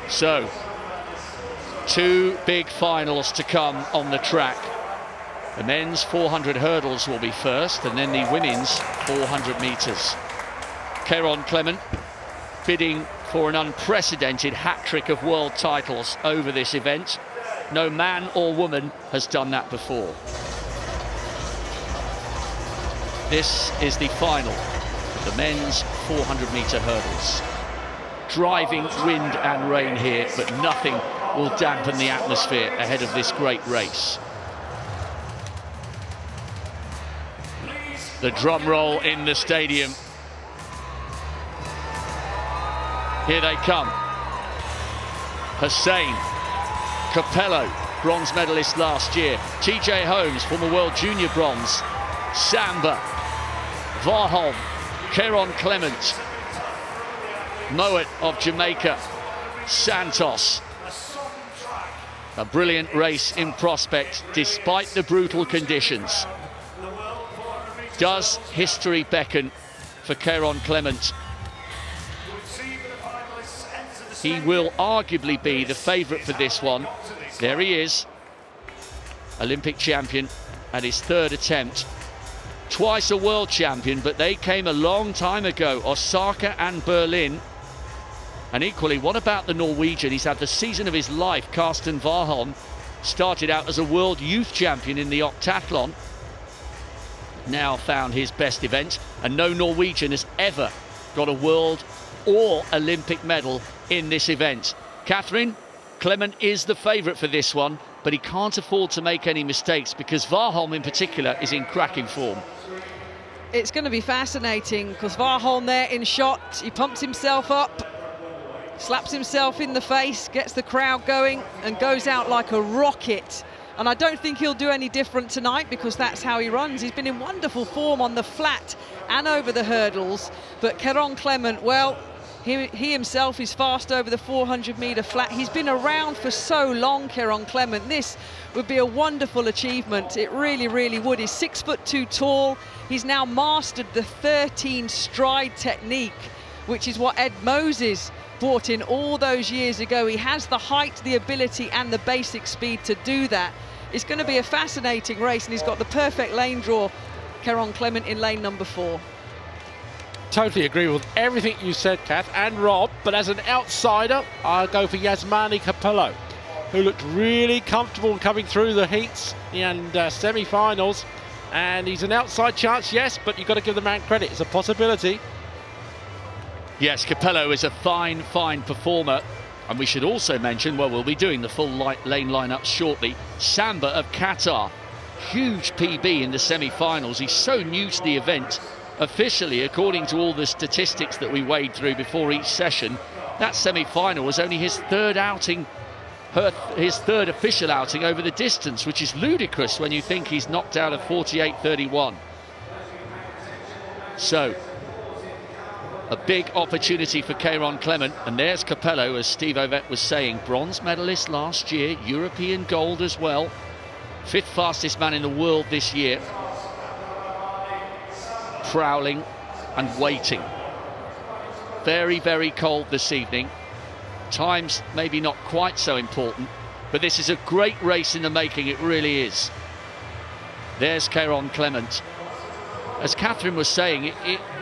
So, two big finals to come on the track. The men's 400 hurdles will be first, and then the women's 400 metres. Karsten Clement bidding for an unprecedented hat-trick of world titles over this event. No man or woman has done that before. This is the final of the men's 400-metre hurdles. Driving wind and rain here, but nothing will dampen the atmosphere ahead of this great race. The drum roll in the stadium. Here they come. Hussein, Capello, bronze medalist last year. TJ Holmes, former world junior bronze. Samba, Warholm, Karsten Clement, Moet of Jamaica, Santos. A brilliant race in prospect despite the brutal conditions. Does history beckon for Karsten Clement? He will arguably be the favourite for this one. There he is, Olympic champion at his third attempt. Twice a world champion, but they came a long time ago, Osaka and Berlin. And equally, what about the Norwegian? He's had the season of his life. Karsten Warholm started out as a world youth champion in the octathlon. Now found his best event, and no Norwegian has ever got a world or Olympic medal in this event. Catherine, Clement is the favourite for this one, but he can't afford to make any mistakes because Warholm in particular is in cracking form. It's going to be fascinating because Warholm there in shot, he pumps himself up, slaps himself in the face, gets the crowd going and goes out like a rocket. And I don't think he'll do any different tonight because that's how he runs. He's been in wonderful form on the flat and over the hurdles. But Karsten Clement, well, he himself is fast over the 400-metre flat. He's been around for so long, Karsten Clement. This would be a wonderful achievement. It really, really would. He's 6'2" tall. He's now mastered the 13 stride technique, which is what Ed Moses brought in all those years ago. He has the height, the ability and the basic speed to do that. It's going to be a fascinating race, and he's got the perfect lane draw, Karsten Clement, in lane number 4. Totally agree with everything you said, Kath and Rob, but as an outsider, I'll go for Yasmani Capello, who looked really comfortable coming through the heats and semi-finals. And he's an outside chance, yes, but you've got to give the man credit. It's a possibility. Yes, Capello is a fine, fine performer. And we should also mention, well, we'll be doing the full lane lineup shortly. Samba of Qatar, huge PB in the semi-finals. He's so new to the event. Officially, according to all the statistics that we wade through before each session, that semi-final was only his third outing, his third official outing over the distance, which is ludicrous when you think he's knocked out of 48.31. So, a big opportunity for Karsten Clement, and there's Capello, as Steve Ovett was saying, bronze medalist last year, European gold as well, 5th fastest man in the world this year, prowling and waiting. Very, very cold this evening. Times maybe not quite so important, but this is a great race in the making, it really is. There's Karsten Clement. As Catherine was saying,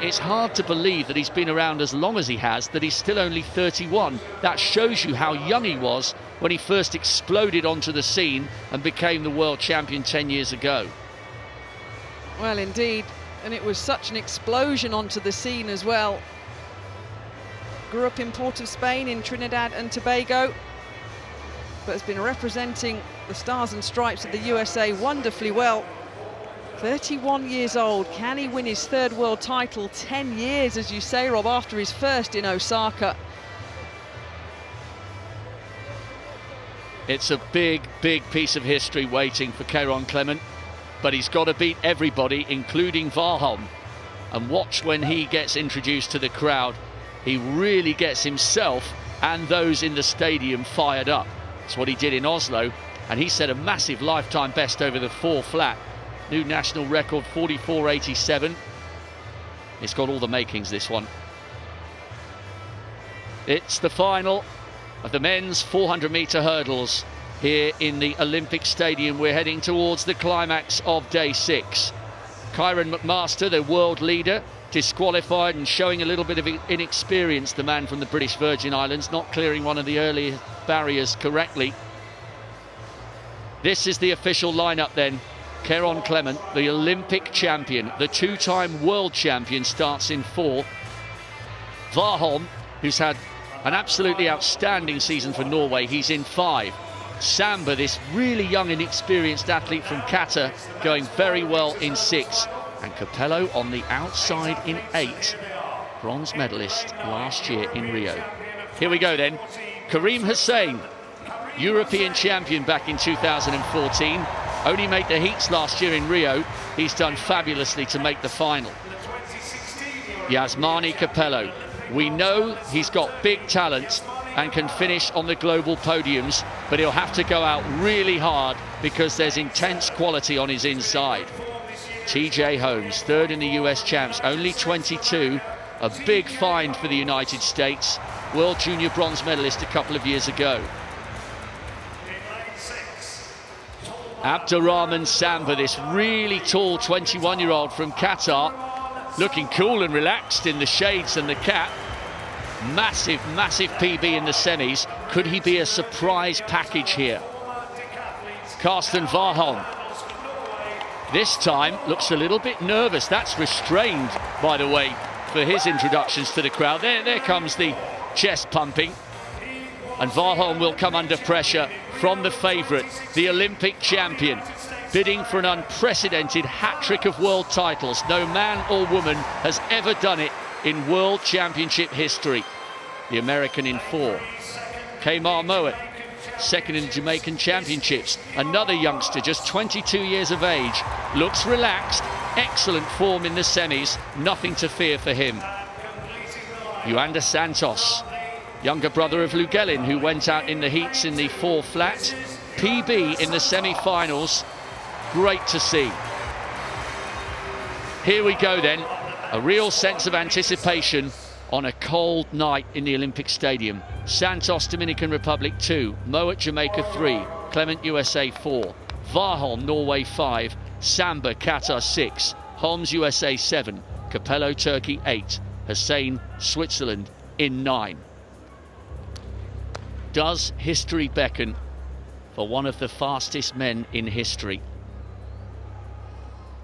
it's hard to believe that he's been around as long as he has, that he's still only 31. That shows you how young he was when he first exploded onto the scene and became the world champion 10 years ago. Well, indeed, and it was such an explosion onto the scene as well. Grew up in Port of Spain in Trinidad and Tobago, but has been representing the Stars and Stripes of the USA wonderfully well. 31 years old, can he win his third world title? 10 years, as you say, Rob, after his first in Osaka. It's a big, big piece of history waiting for Karsten Clement, but he's got to beat everybody, including Warholm. And watch when he gets introduced to the crowd. He really gets himself and those in the stadium fired up. That's what he did in Oslo, and he set a massive lifetime best over the 4 flat. New national record, 44.87. It's got all the makings, this one. It's the final. of the men's 400-metre hurdles here in the Olympic Stadium. We're heading towards the climax of day 6. Kyron McMaster, the world leader, disqualified and showing a little bit of inexperience, the man from the British Virgin Islands, not clearing one of the early barriers correctly. This is the official lineup then. Karsten Clement, the Olympic champion, the 2-time world champion, starts in 4. Warholm, who's had an absolutely outstanding season for Norway, he's in 5. Samba, this really young inexperienced athlete from Qatar, going very well in 6. And Capello on the outside in 8. Bronze medalist last year in Rio. Here we go then. Karim Hussein, European champion back in 2014. Only made the heats last year in Rio. He's done fabulously to make the final. Yasmani Capello. We know he's got big talent and can finish on the global podiums, but he'll have to go out really hard because there's intense quality on his inside. TJ Holmes, 3rd in the US champs, only 22. A big find for the United States. World junior bronze medalist a couple of years ago. Abdurrahman Samba, this really tall 21-year-old from Qatar, looking cool and relaxed in the shades and the cap. Massive, massive PB in the semis. Could he be a surprise package here? Karsten Warholm. This time looks a little bit nervous. That's restrained, by the way, for his introductions to the crowd. There comes the chest pumping. And Warholm will come under pressure from the favourite, the Olympic champion, bidding for an unprecedented hat-trick of world titles. No man or woman has ever done it in World Championship history. The American in 4. Kemar Mowat, 2nd in Jamaican Championships. Another youngster, just 22 years of age, looks relaxed, excellent form in the semis, nothing to fear for him. Yuanda Santos, younger brother of Lugelin, who went out in the heats in the 4 flat. PB in the semi-finals, great to see. Here we go then, a real sense of anticipation on a cold night in the Olympic Stadium. Santos, Dominican Republic 2, Mowat, Jamaica 3, Clement, USA 4, Warholm, Norway 5, Samba, Qatar 6, Holmes, USA 7, Capello, Turkey 8, Hussein, Switzerland in 9. Does history beckon for one of the fastest men in history?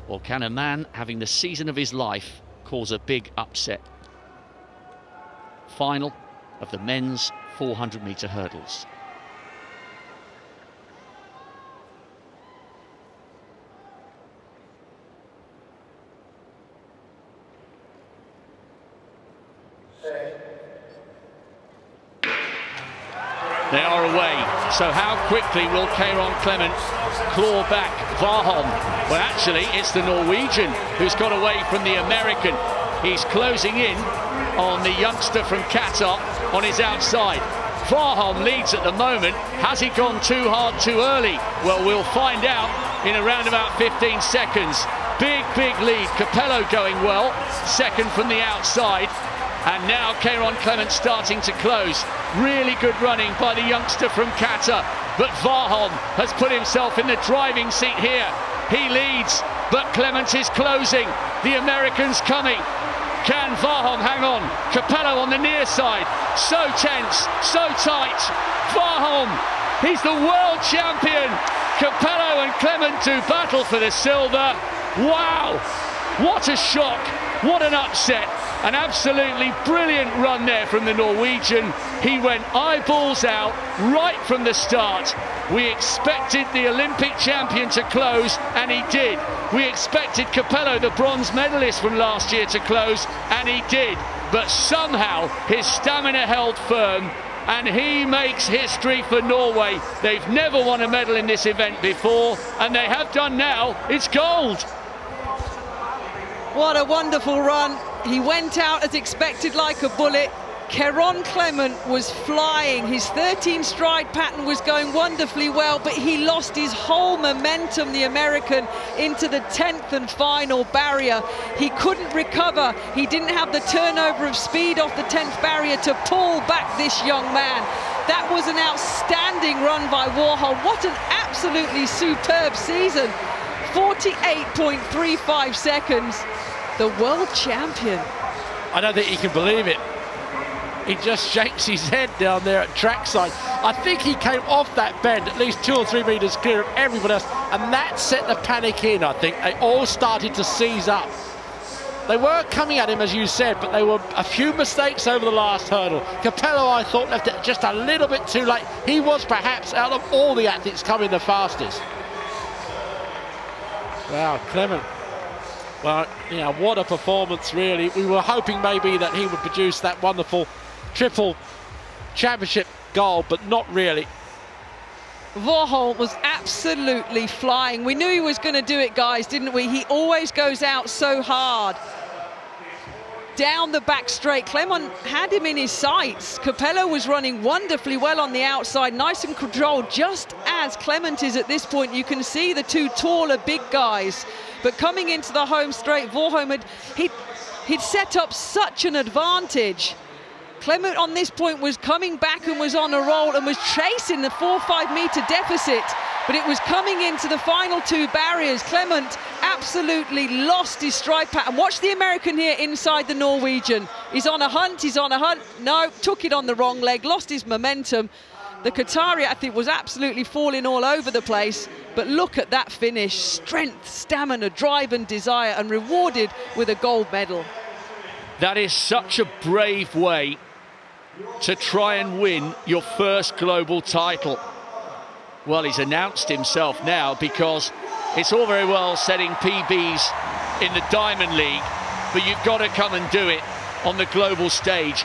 Or can a man having the season of his life cause a big upset? Final of the men's 400-metre hurdles. They are away. So how quickly will Karsten Clement claw back Warholm? Well, actually, it's the Norwegian who's got away from the American. He's closing in on the youngster from Qatar on his outside. Warholm leads at the moment. Has he gone too hard too early? Well, we'll find out in around about 15 seconds. Big, big lead. Capello going well. 2nd from the outside. And now Karsten Clement starting to close. Really good running by the youngster from Qatar. But Warholm has put himself in the driving seat here. He leads, but Clement is closing. The American's coming. Can Warholm hang on? Capello on the near side. So tense, so tight. Warholm, he's the world champion. Capello and Clement do battle for the silver. Wow, what a shock, what an upset. An absolutely brilliant run there from the Norwegian. He went eyeballs out right from the start. We expected the Olympic champion to close, and he did. We expected Capello, the bronze medalist from last year, to close, and he did. But somehow his stamina held firm, and he makes history for Norway. They've never won a medal in this event before, and they have done now. It's gold. What a wonderful run. He went out as expected like a bullet. Karsten Clement was flying. His 13 stride pattern was going wonderfully well, but he lost his whole momentum, the American, into the 10th and final barrier. He couldn't recover. He didn't have the turnover of speed off the 10th barrier to pull back this young man. That was an outstanding run by Warholm. What an absolutely superb season. 48.35 seconds. The world champion. I don't think he can believe it. He just shakes his head down there at trackside. I think he came off that bend at least 2 or 3 meters clear of everybody else, and that set the panic in, I think. They all started to seize up. They were coming at him, as you said, but they were a few mistakes over the last hurdle. Capello, I thought, left it just a little bit too late. He was perhaps, out of all the athletes, coming the fastest. Wow, Clement. Well, you know, what a performance, really. We were hoping maybe that he would produce that wonderful triple championship goal, but not really. Warholm was absolutely flying. We knew he was going to do it, guys, didn't we? He always goes out so hard. Down the back straight, Clement had him in his sights. Capello was running wonderfully well on the outside, nice and controlled, just as Clement is at this point. You can see the two taller, big guys. But coming into the home straight, Warholm he'd set up such an advantage. Clement on this point was coming back and was on a roll and was chasing the 4-5 meter deficit, but it was coming into the final 2 barriers. Clement absolutely lost his stride pattern. Watch the American here inside the Norwegian. He's on a hunt, he's on a hunt. No, took it on the wrong leg, lost his momentum. The Qatari athlete was absolutely falling all over the place, but look at that finish. Strength, stamina, drive and desire, and rewarded with a gold medal. That is such a brave way to try and win your first global title. Well, he's announced himself now, because it's all very well setting PBs in the Diamond League, but you've got to come and do it on the global stage.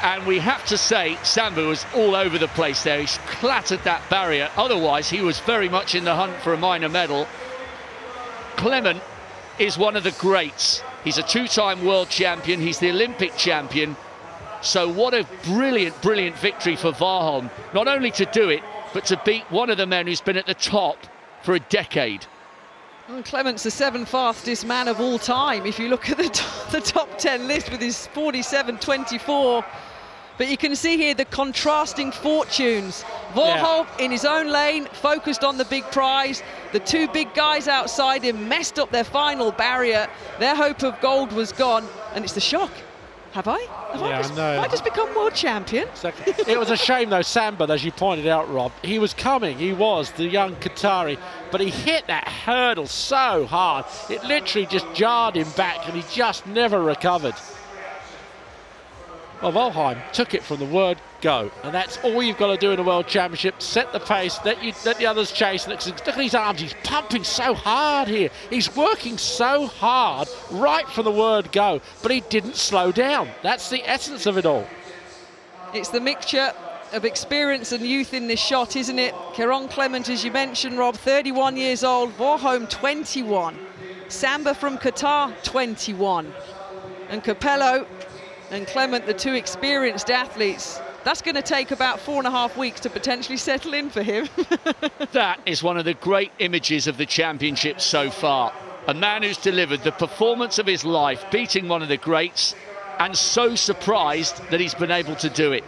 And we have to say, Samba was all over the place there. He's clattered that barrier. Otherwise, he was very much in the hunt for a minor medal. Clement is one of the greats. He's a 2-time world champion. He's the Olympic champion. So what a brilliant, brilliant victory for Warholm. Not only to do it, but to beat one of the men who's been at the top for a decade. Well, Clement's the 7th fastest man of all time, if you look at the top 10 list with his 47.24. But you can see here the contrasting fortunes. Warholm in his own lane, focused on the big prize. The 2 big guys outside him messed up their final barrier. Their hope of gold was gone, and it's the shock. Have I just become world champion? Exactly. It was a shame, though, Samba, as you pointed out, Rob. He was coming, he was, the young Qatari, but he hit that hurdle so hard. It literally just jarred him back, and he just never recovered. Well, Warholm took it from the word go, and that's all you've got to do in a World Championship. Set the pace, let the others chase. Look at his arms, he's pumping so hard here. He's working so hard right from the word go, but he didn't slow down. That's the essence of it all. It's the mixture of experience and youth in this shot, isn't it? Kerron Clement, as you mentioned, Rob, 31 years old. Warholm, 21. Samba from Qatar, 21. And Capello and Clement, the 2 experienced athletes. That's going to take about 4.5 weeks to potentially settle in for him. That is one of the great images of the championship so far. A man who's delivered the performance of his life, beating one of the greats, and so surprised that he's been able to do it.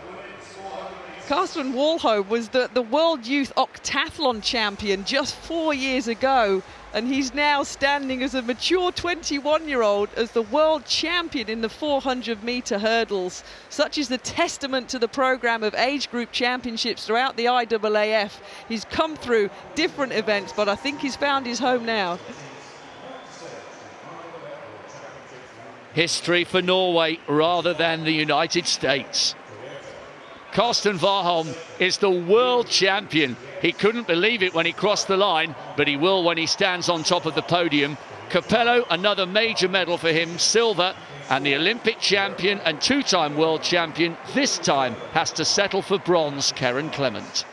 Karsten Warholm was the World Youth Octathlon champion just 4 years ago, and he's now standing as a mature 21-year-old as the world champion in the 400-meter hurdles. Such is the testament to the program of age group championships throughout the IAAF. He's come through different events, but I think he's found his home now. History for Norway rather than the United States. Karsten Warholm is the world champion. He couldn't believe it when he crossed the line, but he will when he stands on top of the podium. Capello, another major medal for him, silver, and the Olympic champion and 2-time world champion this time has to settle for bronze, Kerron Clement.